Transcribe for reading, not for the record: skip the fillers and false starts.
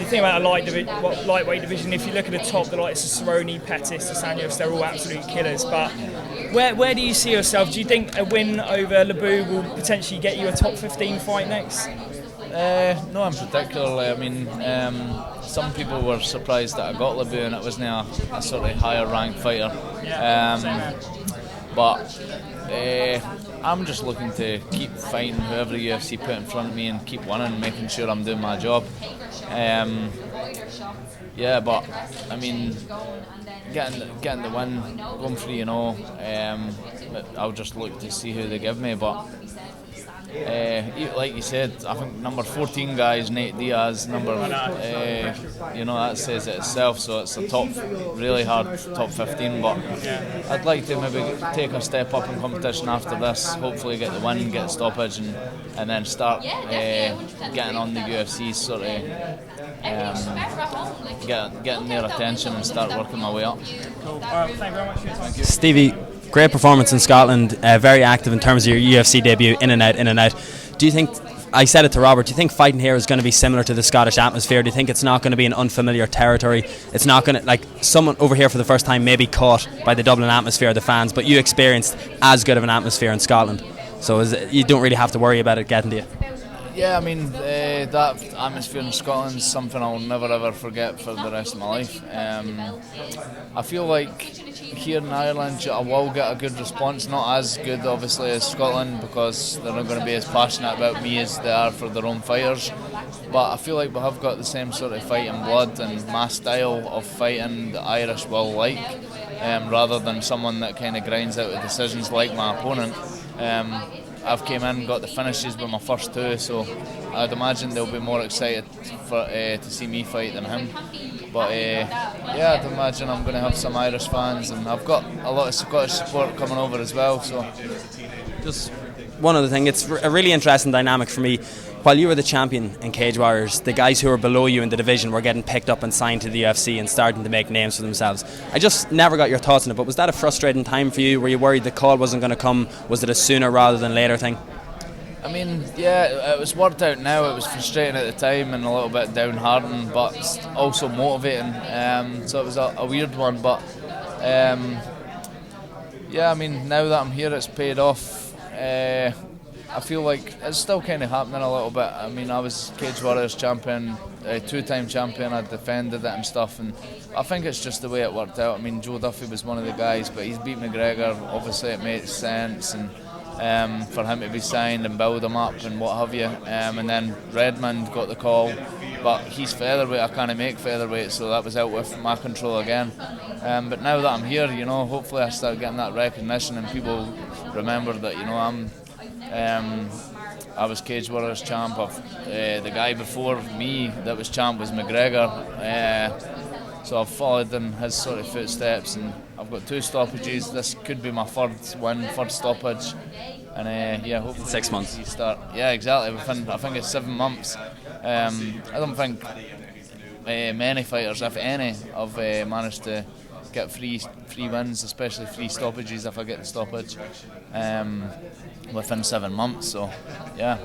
you think about a lightweight division, if you look at the top, the likes of Cerrone, Pettis, Asanios, they're all absolute killers. But where do you see yourself? Do you think a win over Lebu will potentially get you a top 15 fight next? No, in particular. I mean, some people were surprised that I got Lebu and it wasn't a sort of higher ranked fighter. But I'm just looking to keep fighting whoever the UFC put in front of me and keep winning, making sure I'm doing my job. But I mean, getting the win, going 3-0. I'll just look to see who they give me, but. Like you said, I think number 14 guy is Nate Diaz. That says it itself. So it's a really hard top 15. But I'd like to maybe take a step up in competition after this. Hopefully, get the win, get the stoppage, and then start getting on the UFC, sort of getting their attention and start working my way up. Cool. Thank you very much for your time. Stevie, great performance in Scotland, very active in terms of your UFC debut, in and out. Do you think, I said it to Robert, do you think fighting here is going to be similar to the Scottish atmosphere? Do you think it's not going to be an unfamiliar territory? It's not going to, like, someone over here for the first time may be caught by the Dublin atmosphere, the fans, but you experienced as good of an atmosphere in Scotland, so you don't really have to worry about it getting to you. Yeah, I mean, that atmosphere in Scotland is something I'll never ever forget for the rest of my life. I feel like here in Ireland I will get a good response, not as good obviously as Scotland because they're not going to be as passionate about me as they are for their own fighters, but I feel like we have got the same sort of fighting blood and my style of fighting the Irish will like, rather than someone that kind of grinds out the decisions like my opponent. I've came in and got the finishes with my first two, so I'd imagine they'll be more excited to see me fight than him. But I'd imagine I'm going to have some Irish fans, and I've got a lot of Scottish support coming over as well. So, just one other thing, it's a really interesting dynamic for me. While you were the champion in Cage Warriors, the guys who were below you in the division were getting picked up and signed to the UFC and starting to make names for themselves. I just never got your thoughts on it, but was that a frustrating time for you? Were you worried the call wasn't going to come? Was it a sooner rather than later thing? I mean, yeah, it was worked out now. It was frustrating at the time and a little bit downhearted, but also motivating. So it was a weird one, but I mean, now that I'm here, it's paid off. I feel like it's still kind of happening a little bit. I mean, I was Cage Warriors champion, two-time champion, I defended it and stuff, and I think it's just the way it worked out. I mean, Joe Duffy was one of the guys, but he's beat McGregor, obviously it makes sense, and for him to be signed and build him up and what have you. And then Redmond got the call, but he's featherweight, I can't make featherweight, so that was out with my control again. But now that I'm here, hopefully I start getting that recognition and people remember that, I was Cage Warriors champ. The guy before me that was champ was McGregor, so I've followed in his sort of footsteps, and I've got 2 stoppages. This could be my third stoppage, and hopefully 6 months. Start. Yeah, exactly. Within, I think it's 7 months. I don't think many fighters, if any, have managed to get three wins, especially 3 stoppages if I get the stoppage, within 7 months. So, yeah.